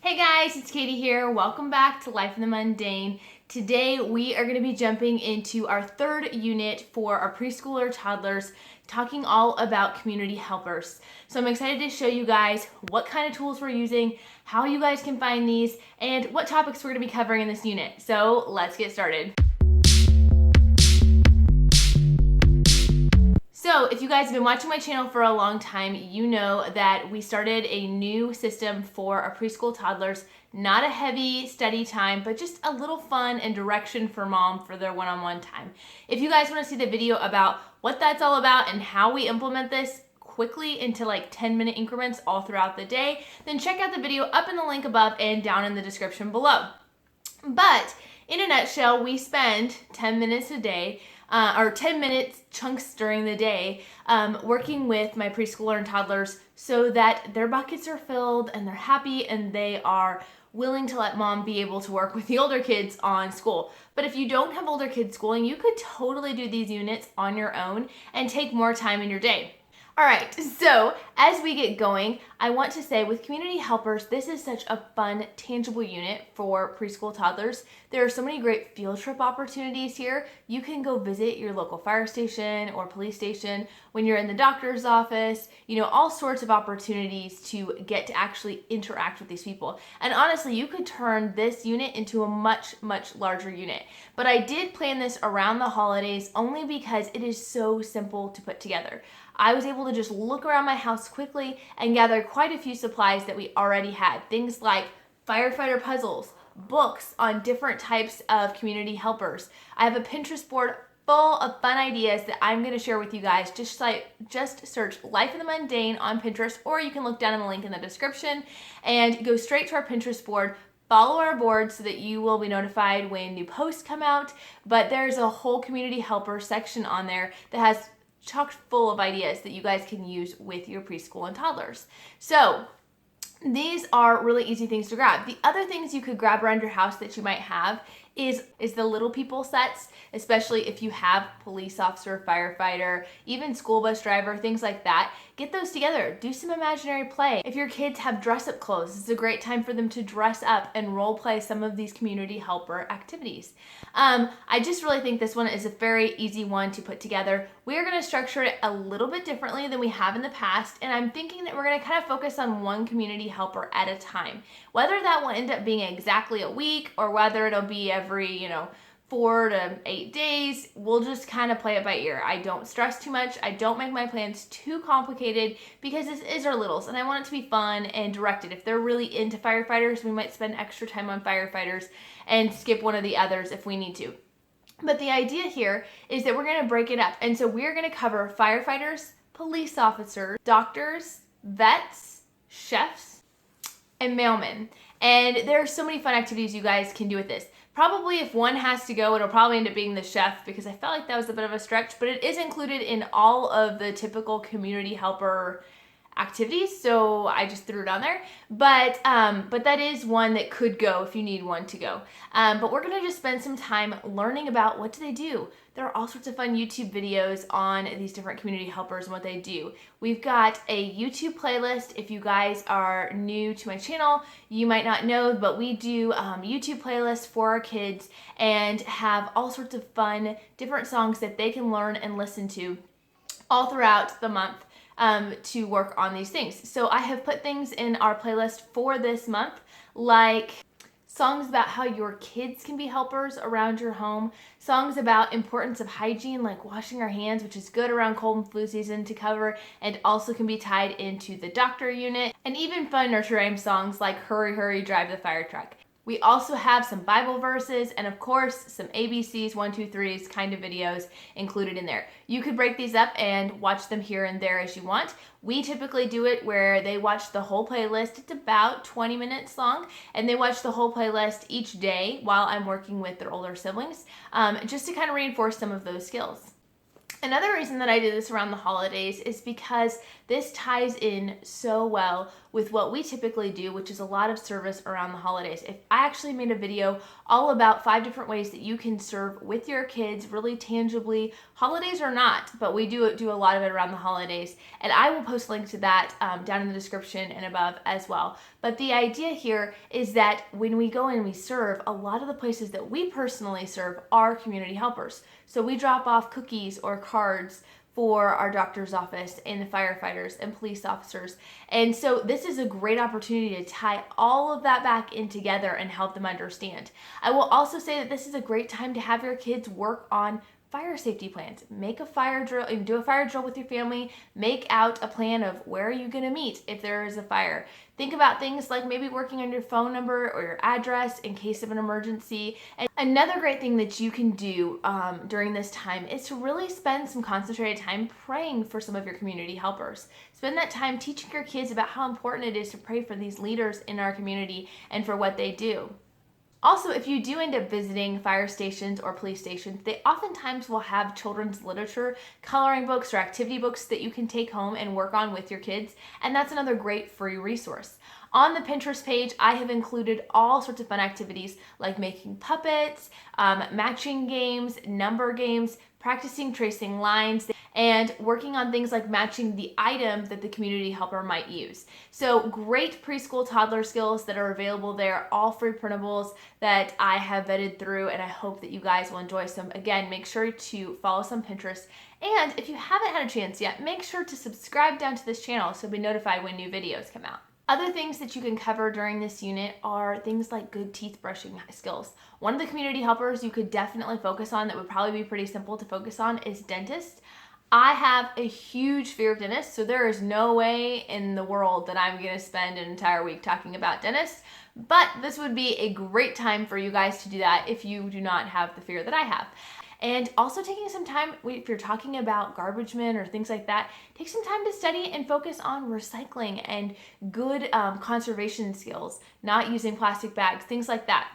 Hey guys, it's Katie here. Welcome back to Life in the Mundane. Today we are going to be jumping into our third unit for our preschooler toddlers, talking all about community helpers. So I'm excited to show you guys what kind of tools we're using, how you guys can find these, and what topics we're going to be covering in this unit. So let's get started. So if you guys have been watching my channel for a long time, you know that we started a new system for our preschool toddlers. Not a heavy study time, but just a little fun and direction for mom for their one-on-one time. If you guys want to see the video about what that's all about and how we implement this quickly into like 10-minute increments all throughout the day, then check out the video up in the link above and down in the description below. But in a nutshell, we spend 10 minutes a day or 10 minutes chunks during the day working with my preschooler and toddlers so that their buckets are filled and they're happy and they are willing to let mom be able to work with the older kids on school. But if you don't have older kids schooling, you could totally do these units on your own and take more time in your day. All right, so as we get going, I want to say with community helpers, this is such a fun, tangible unit for preschool toddlers. There are so many great field trip opportunities here. You can go visit your local fire station or police station when you're in the doctor's office, all sorts of opportunities to get to actually interact with these people. And honestly, you could turn this unit into a much, much larger unit. But I did plan this around the holidays only because it is so simple to put together. I was able to just look around my house quickly and gather quite a few supplies that we already had. Things like firefighter puzzles, books on different types of community helpers. I have a Pinterest board full of fun ideas that I'm going to share with you guys. Just search Life in the Mundane on Pinterest, or you can look down in the link in the description and go straight to our Pinterest board. Follow our board so that you will be notified when new posts come out. But there's a whole community helper section on there that has chock full of ideas that you guys can use with your preschool and toddlers. So these are really easy things to grab. The other things you could grab around your house that you might have is the little people sets, especially if you have police officer, firefighter, even school bus driver, things like that. Get those together. Do some imaginary play. If your kids have dress-up clothes, it's a great time for them to dress up and role play some of these community helper activities. I just really think this one is a very easy one to put together. We are going to structure it a little bit differently than we have in the past, and I'm thinking that we're going to kind of focus on one community helper at a time. Whether that will end up being exactly a week or whether it'll be every 4 to 8 days, we'll just kind of play it by ear. I don't stress too much. I don't make my plans too complicated because this is our littles and I want it to be fun and directed. If they're really into firefighters, we might spend extra time on firefighters and skip one of the others if we need to. But the idea here is that we're going to break it up. And so we're going to cover firefighters, police officers, doctors, vets, chefs, and mailmen. And there are so many fun activities you guys can do with this. Probably if one has to go, it'll probably end up being the chef because I felt like that was a bit of a stretch, but it is included in all of the typical community helper activities, so I just threw it on there. But that is one that could go if you need one to go. But we're gonna just spend some time learning about what do they do. There are all sorts of fun YouTube videos on these different community helpers and what they do. We've got a YouTube playlist. If you guys are new to my channel, you might not know, but we do YouTube playlists for our kids and have all sorts of fun, different songs that they can learn and listen to all throughout the month to work on these things. So I have put things in our playlist for this month, like songs about how your kids can be helpers around your home, songs about importance of hygiene, like washing our hands, which is good around cold and flu season to cover, and also can be tied into the doctor unit, and even fun nurture rhyme songs like Hurry, Hurry, Drive the Fire Truck. We also have some Bible verses and of course some ABCs, 1, 2, 3s kind of videos included in there. You could break these up and watch them here and there as you want. We typically do it where they watch the whole playlist. It's about 20 minutes long and they watch the whole playlist each day while I'm working with their older siblings just to kind of reinforce some of those skills. Another reason that I did this around the holidays is because this ties in so well with what we typically do, which is a lot of service around the holidays. If I actually made a video all about 5 different ways that you can serve with your kids really tangibly, holidays or not, but we do a lot of it around the holidays. And I will post a link to that down in the description and above as well. But the idea here is that when we go and we serve, a lot of the places that we personally serve are community helpers. So we drop off cookies or cards for our doctor's office and the firefighters and police officers. And so this is a great opportunity to tie all of that back in together and help them understand. I will also say that this is a great time to have your kids work on fire safety plans. Make a fire drill, do a fire drill with your family. Make out a plan of where are you going to meet if there is a fire. Think about things like maybe working on your phone number or your address in case of an emergency. And another great thing that you can do during this time is to really spend some concentrated time praying for some of your community helpers. Spend that time teaching your kids about how important it is to pray for these leaders in our community and for what they do. Also, if you do end up visiting fire stations or police stations, they oftentimes will have children's literature, coloring books, or activity books that you can take home and work on with your kids, and that's another great free resource. On the Pinterest page, I have included all sorts of fun activities like making puppets, matching games, number games, practicing tracing lines, and working on things like matching the item that the community helper might use. So great preschool toddler skills that are available there, all free printables that I have vetted through, and I hope that you guys will enjoy some. Again, make sure to follow us on Pinterest. And if you haven't had a chance yet, make sure to subscribe down to this channel so you'll be notified when new videos come out. Other things that you can cover during this unit are things like good teeth brushing skills. One of the community helpers you could definitely focus on that would probably be pretty simple to focus on is dentist. I have a huge fear of dentists, so there is no way in the world that I'm going to spend an entire week talking about dentists, but this would be a great time for you guys to do that if you do not have the fear that I have. And also taking some time, if you're talking about garbage men or things like that, take some time to study and focus on recycling and good conservation skills, not using plastic bags, things like that.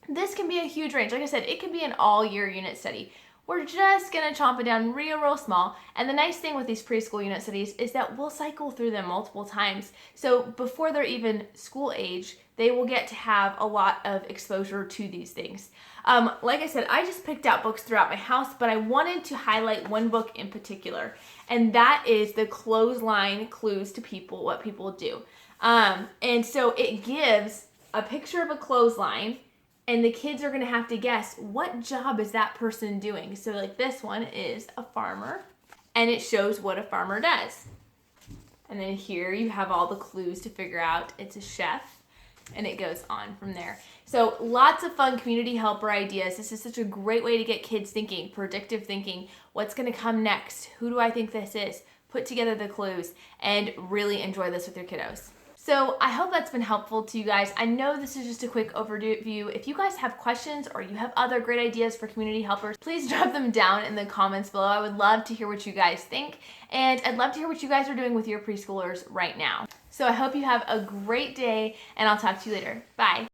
This can be a huge range. Like I said, it could be an all-year unit study. We're just going to chomp it down real small. And the nice thing with these preschool unit studies is that we'll cycle through them multiple times. So before they're even school age, they will get to have a lot of exposure to these things. Like I said, I just picked out books throughout my house, but I wanted to highlight one book in particular, and that is the Clothesline Clues to People, What People Do. And so it gives a picture of a clothesline, and the kids are going to have to guess what job is that person doing. So like this one is a farmer, and it shows what a farmer does. And then here you have all the clues to figure out it's a chef, and it goes on from there. So lots of fun community helper ideas. This is such a great way to get kids thinking, predictive thinking. What's going to come next? Who do I think this is? Put together the clues and really enjoy this with your kiddos. So I hope that's been helpful to you guys. I know this is just a quick overview. If you guys have questions or you have other great ideas for community helpers, please drop them down in the comments below. I would love to hear what you guys think, and I'd love to hear what you guys are doing with your preschoolers right now. So I hope you have a great day, and I'll talk to you later. Bye.